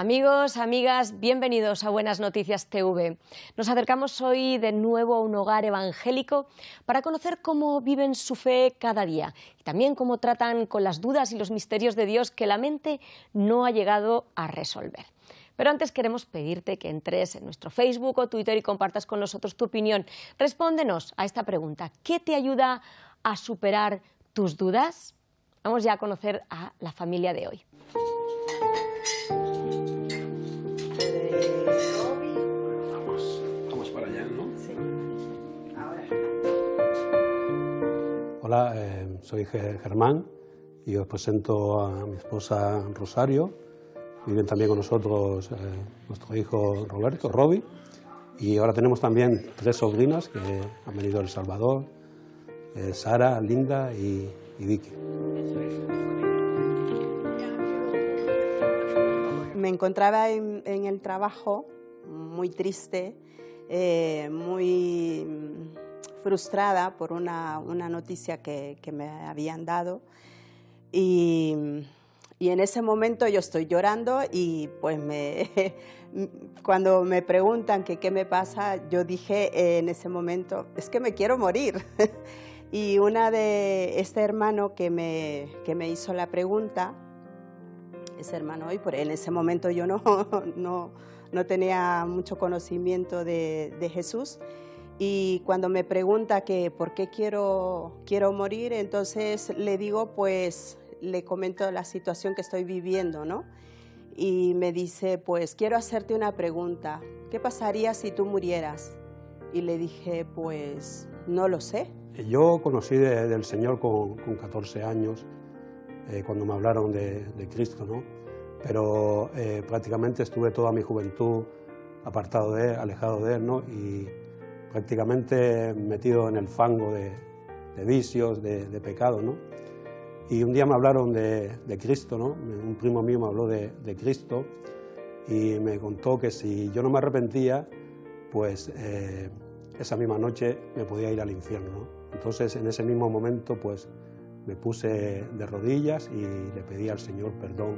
Amigos, amigas, bienvenidos a Buenas Noticias TV. Nos acercamos hoy de nuevo a un hogar evangélico para conocer cómo viven su fe cada día y también cómo tratan con las dudas y los misterios de Dios que la mente no ha llegado a resolver. Pero antes queremos pedirte que entres en nuestro Facebook o Twitter y compartas con nosotros tu opinión. Respóndenos a esta pregunta: ¿qué te ayuda a superar tus dudas? Vamos ya a conocer a la familia de hoy. Vamos para allá, ¿no? Sí. Hola, soy Germán y os presento a mi esposa Rosario. Viven también con nosotros nuestro hijo Roberto, Robbie, y ahora tenemos también 3 sobrinas que han venido de El Salvador, Sara, Linda y Vicky. Me encontraba en el trabajo muy triste, muy frustrada por una noticia que me habían dado, y en ese momento yo estoy llorando y pues cuando me preguntan que qué me pasa, yo dije en ese momento, es que me quiero morir. Y una de este hermano que me hizo la pregunta, ese hermano hoy, en ese momento yo no tenía mucho conocimiento de Jesús, y cuando me pregunta que por qué quiero morir, entonces le digo, pues le comento la situación que estoy viviendo, ¿no? Y me dice, pues quiero hacerte una pregunta, ¿qué pasaría si tú murieras? Y le dije, pues no lo sé. Yo conocí del Señor con 14 años, cuando me hablaron de Cristo, ¿no? Pero prácticamente estuve toda mi juventud apartado de Él, alejado de Él, ¿no? Y prácticamente metido en el fango de vicios, de pecados, ¿no? Y un día me hablaron de Cristo, ¿no? Un primo mío me habló de Cristo y me contó que si yo no me arrepentía, pues esa misma noche me podía ir al infierno, ¿no? Entonces, en ese mismo momento, pues me puse de rodillas y le pedí al Señor perdón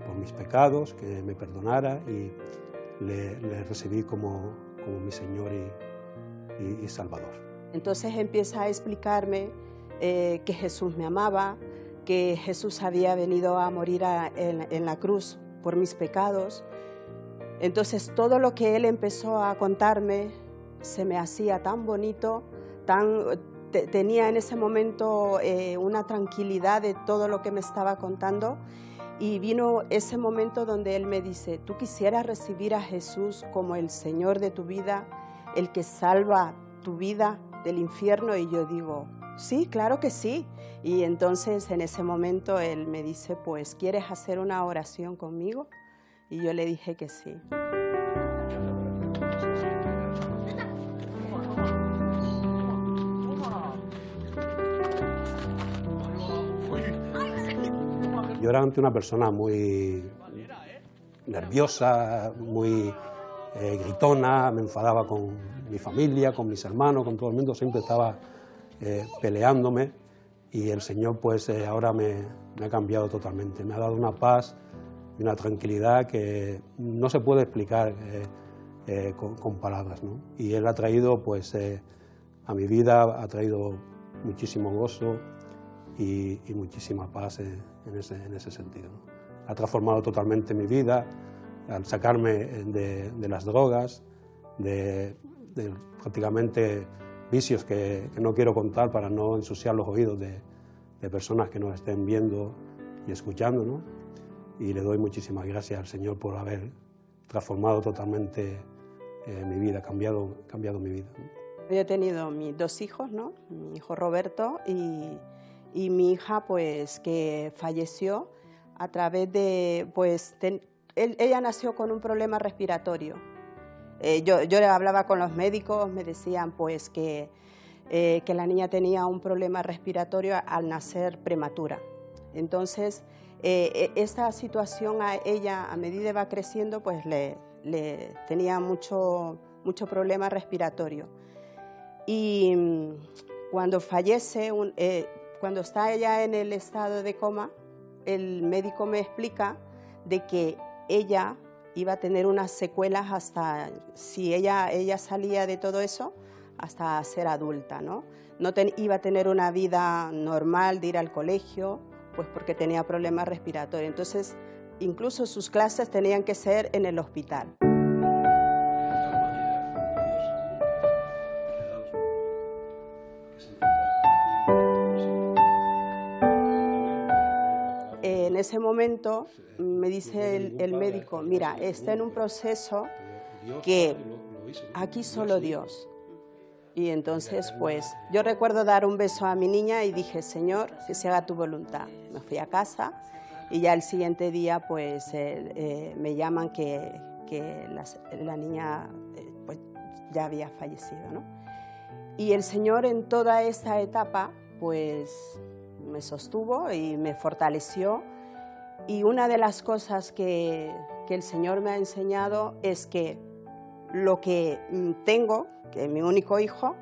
por mis pecados, que me perdonara, y le recibí como mi Señor y Salvador. Entonces empieza a explicarme que Jesús me amaba, que Jesús había venido a morir en la cruz por mis pecados. Entonces todo lo que él empezó a contarme se me hacía tan bonito, tenía en ese momento una tranquilidad de todo lo que me estaba contando, y vino ese momento donde él me dice, ¿tú quisieras recibir a Jesús como el Señor de tu vida, el que salva tu vida del infierno? Y yo digo, sí, claro que sí. Y entonces en ese momento él me dice, pues, ¿quieres hacer una oración conmigo? Y yo le dije que sí. Yo era ante una persona muy nerviosa, muy gritona, me enfadaba con mi familia, con mis hermanos, con todo el mundo, siempre estaba peleándome, y el Señor pues ahora me ha cambiado totalmente, me ha dado una paz y una tranquilidad que no se puede explicar con palabras, ¿no? Y Él ha traído pues a mi vida, ha traído muchísimo gozo y muchísima paz en ese sentido, ¿no? Ha transformado totalmente mi vida al sacarme de las drogas, de prácticamente vicios que no quiero contar para no ensuciar los oídos de personas que nos estén viendo y escuchando, ¿no? Y le doy muchísimas gracias al Señor por haber transformado totalmente mi vida, cambiado mi vida, ¿no? Yo he tenido mis 2 hijos, ¿no? Mi hijo Roberto y mi hija, pues, que falleció a través de, pues, ella nació con un problema respiratorio. Yo hablaba con los médicos, me decían pues que la niña tenía un problema respiratorio al nacer prematura. Entonces, esta situación a ella, a medida que va creciendo, pues le tenía mucho problema respiratorio. Y cuando fallece, cuando está ella en el estado de coma, el médico me explica de que ella iba a tener unas secuelas hasta, si ella salía de todo eso, hasta ser adulta, ¿no? No iba a tener una vida normal de ir al colegio, pues porque tenía problemas respiratorios. Entonces, incluso sus clases tenían que ser en el hospital. En ese momento me dice el médico, mira, está en un proceso que aquí solo Dios. Y entonces, pues, yo recuerdo dar un beso a mi niña y dije, Señor, que se haga tu voluntad. Me fui a casa y ya el siguiente día, pues, me llaman que la niña pues, ya había fallecido, ¿no? Y el Señor en toda esta etapa, pues, me sostuvo y me fortaleció. Y una de las cosas que el Señor me ha enseñado es que lo que tengo, que es mi único hijo,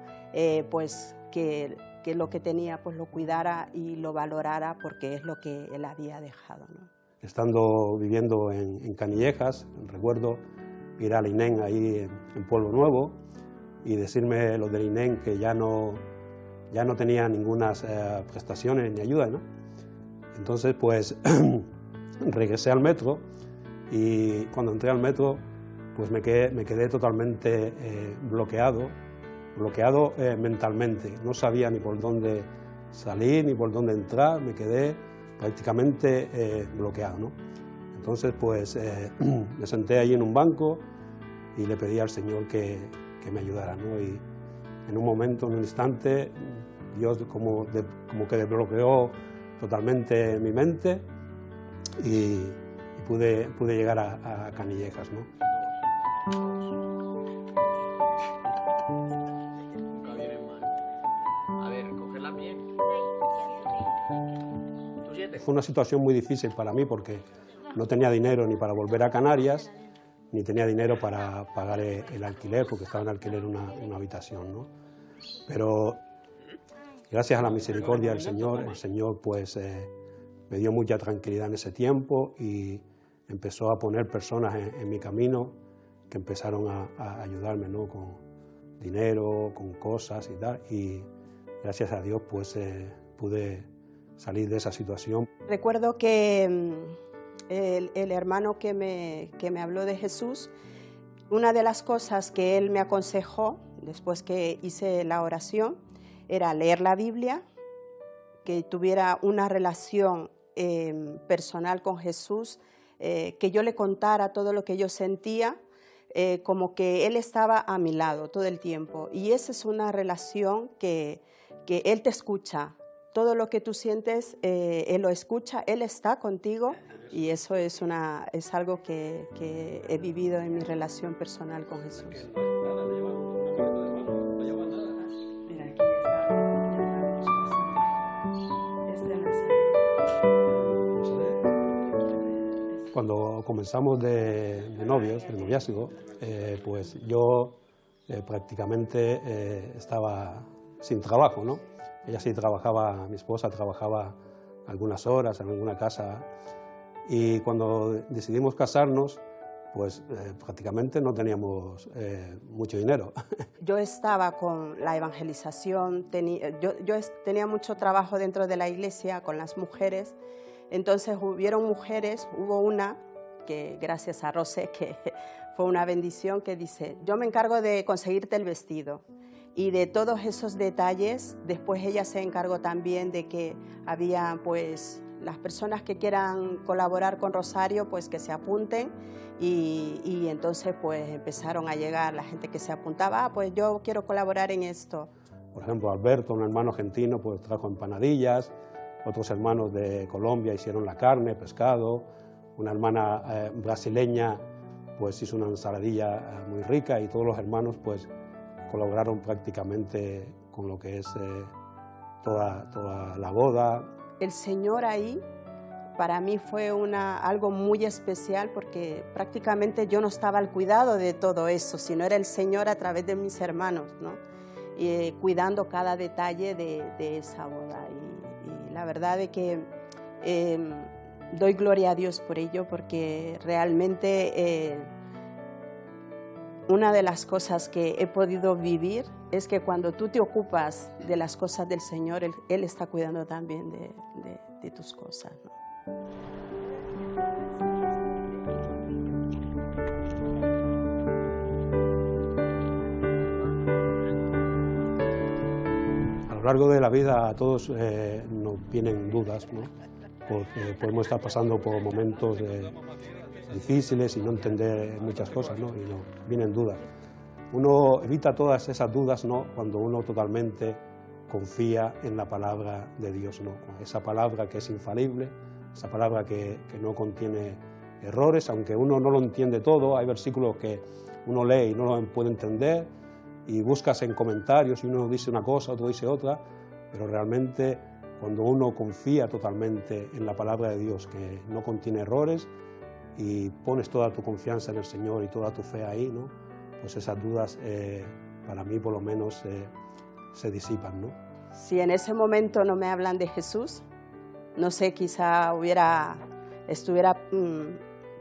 pues que lo que tenía pues lo cuidara y lo valorara porque es lo que él había dejado, ¿no? Estando viviendo en Canillejas, recuerdo ir al INEM ahí en Pueblo Nuevo y decirme los del INEM que ya no tenía ninguna prestaciones ni ayuda, ¿no? Entonces pues regresé al metro y cuando entré al metro pues me quedé totalmente bloqueado mentalmente. No sabía ni por dónde salir ni por dónde entrar, me quedé prácticamente bloqueado, ¿no? Entonces pues me senté allí en un banco y le pedí al Señor que me ayudara, ¿no? Y en un momento, en un instante, Dios como que desbloqueó totalmente mi mente y pude llegar a Canillejas, ¿no? Fue una situación muy difícil para mí porque no tenía dinero ni para volver a Canarias, ni tenía dinero para pagar el alquiler, porque estaba en alquiler una habitación, ¿no? Pero gracias a la misericordia del Señor, el Señor pues me dio mucha tranquilidad en ese tiempo y empezó a poner personas en mi camino que empezaron a ayudarme, ¿no? Con dinero, con cosas y tal, y gracias a Dios pues pude salir de esa situación. Recuerdo que el hermano que me habló de Jesús, una de las cosas que él me aconsejó después que hice la oración era leer la Biblia, que tuviera una relación personal con Jesús, que yo le contara todo lo que yo sentía, como que Él estaba a mi lado todo el tiempo. Y esa es una relación que Él te escucha. Todo lo que tú sientes, Él lo escucha, Él está contigo y eso es algo que he vivido en mi relación personal con Jesús. Cuando comenzamos de novios, de noviazgo, pues yo prácticamente estaba sin trabajo, ¿no? Ella sí trabajaba, mi esposa trabajaba algunas horas en alguna casa y cuando decidimos casarnos, pues prácticamente no teníamos mucho dinero. Yo estaba con la evangelización, yo tenía mucho trabajo dentro de la iglesia con las mujeres, entonces hubo una que gracias a Rosé, que fue una bendición, que dice, yo me encargo de conseguirte el vestido. Y de todos esos detalles, después ella se encargó también de que había, pues, las personas que quieran colaborar con Rosario, pues que se apunten. Y entonces, pues, empezaron a llegar la gente que se apuntaba, pues yo quiero colaborar en esto. Por ejemplo, Alberto, un hermano argentino, pues trajo empanadillas, otros hermanos de Colombia hicieron la carne, pescado, una hermana brasileña, pues hizo una ensaladilla muy rica y todos los hermanos, pues, colaboraron prácticamente con lo que es toda la boda. El Señor ahí para mí fue algo muy especial porque prácticamente yo no estaba al cuidado de todo eso, sino era el Señor a través de mis hermanos, ¿no? Cuidando cada detalle de esa boda. Y la verdad es que doy gloria a Dios por ello, porque realmente una de las cosas que he podido vivir es que cuando tú te ocupas de las cosas del Señor, Él está cuidando también de tus cosas, ¿no? A lo largo de la vida a todos nos vienen dudas, ¿no? Porque podemos estar pasando por momentos difíciles y no entender muchas cosas, ¿no? Y nos vienen dudas. Uno evita todas esas dudas, ¿no?, cuando uno totalmente confía en la palabra de Dios, ¿no? Esa palabra que es infalible, esa palabra que no contiene errores, aunque uno no lo entiende todo. Hay versículos que uno lee y no lo puede entender, y buscas en comentarios y uno dice una cosa, otro dice otra, pero realmente cuando uno confía totalmente en la palabra de Dios, que no contiene errores, y pones toda tu confianza en el Señor y toda tu fe ahí, ¿no?, pues esas dudas, para mí por lo menos, se disipan, ¿no? Si en ese momento no me hablan de Jesús, no sé, quizá estuviera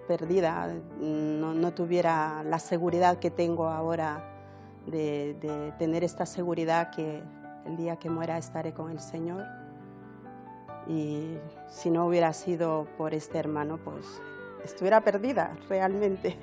perdida, no tuviera la seguridad que tengo ahora de tener esta seguridad que el día que muera estaré con el Señor. Y si no hubiera sido por este hermano, pues estuviera perdida realmente.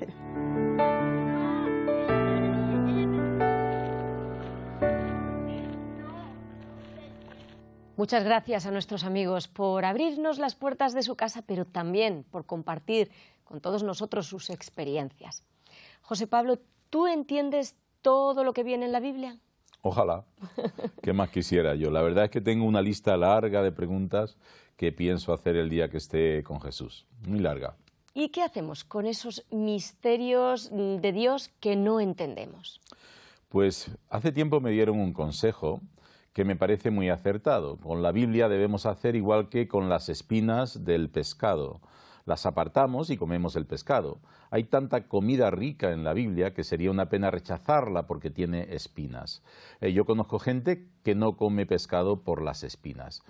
Muchas gracias a nuestros amigos por abrirnos las puertas de su casa, pero también por compartir con todos nosotros sus experiencias. José Pablo, ¿tú entiendes todo lo que viene en la Biblia? Ojalá. ¿Qué más quisiera yo? La verdad es que tengo una lista larga de preguntas que pienso hacer el día que esté con Jesús. Muy larga. ¿Y qué hacemos con esos misterios de Dios que no entendemos? Pues hace tiempo me dieron un consejo que me parece muy acertado. Con la Biblia debemos hacer igual que con las espinas del pescado. Las apartamos y comemos el pescado. Hay tanta comida rica en la Biblia que sería una pena rechazarla porque tiene espinas. Yo conozco gente que no come pescado por las espinas.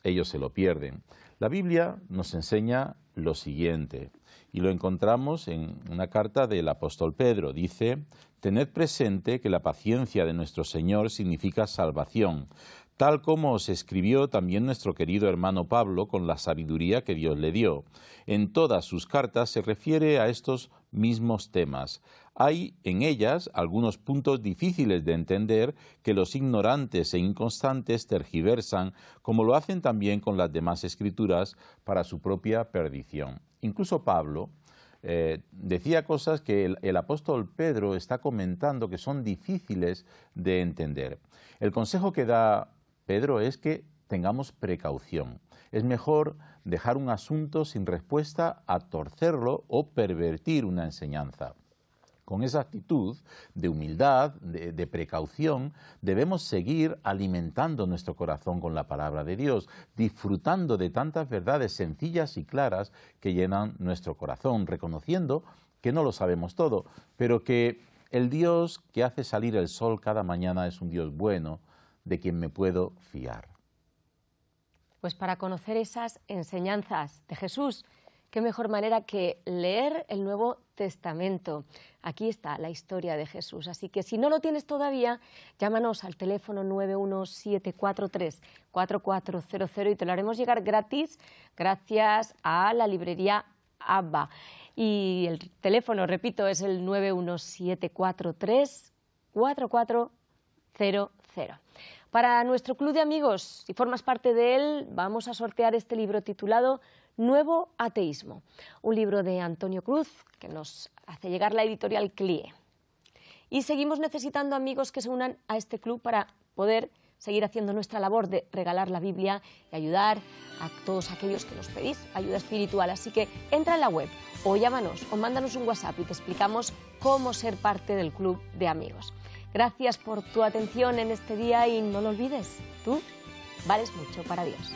Ellos se lo pierden. La Biblia nos enseña lo siguiente, y lo encontramos en una carta del apóstol Pedro. Dice: «Tened presente que la paciencia de nuestro Señor significa salvación, tal como os escribió también nuestro querido hermano Pablo con la sabiduría que Dios le dio. En todas sus cartas se refiere a estos mismos temas. Hay en ellas algunos puntos difíciles de entender que los ignorantes e inconstantes tergiversan, como lo hacen también con las demás escrituras, para su propia perdición». Incluso Pablo decía cosas que el apóstol Pedro está comentando que son difíciles de entender. El consejo que da Pedro es que tengamos precaución. Es mejor dejar un asunto sin respuesta a torcerlo o pervertir una enseñanza. Con esa actitud de humildad, de precaución, debemos seguir alimentando nuestro corazón con la palabra de Dios, disfrutando de tantas verdades sencillas y claras que llenan nuestro corazón, reconociendo que no lo sabemos todo, pero que el Dios que hace salir el sol cada mañana es un Dios bueno, de quien me puedo fiar. Pues para conocer esas enseñanzas de Jesús, qué mejor manera que leer el Nuevo Testamento. Aquí está la historia de Jesús, así que si no lo tienes todavía, llámanos al teléfono 917434400 y te lo haremos llegar gratis gracias a la librería Abba. Y el teléfono, repito, es el 917434400. Para nuestro club de amigos, si formas parte de él, vamos a sortear este libro titulado Nuevo Ateísmo, un libro de Antonio Cruz que nos hace llegar la editorial CLIE. Y seguimos necesitando amigos que se unan a este club para poder seguir haciendo nuestra labor de regalar la Biblia y ayudar a todos aquellos que nos pedís ayuda espiritual. Así que entra en la web o llámanos o mándanos un WhatsApp y te explicamos cómo ser parte del club de amigos. Gracias por tu atención en este día y no lo olvides, tú vales mucho para Dios.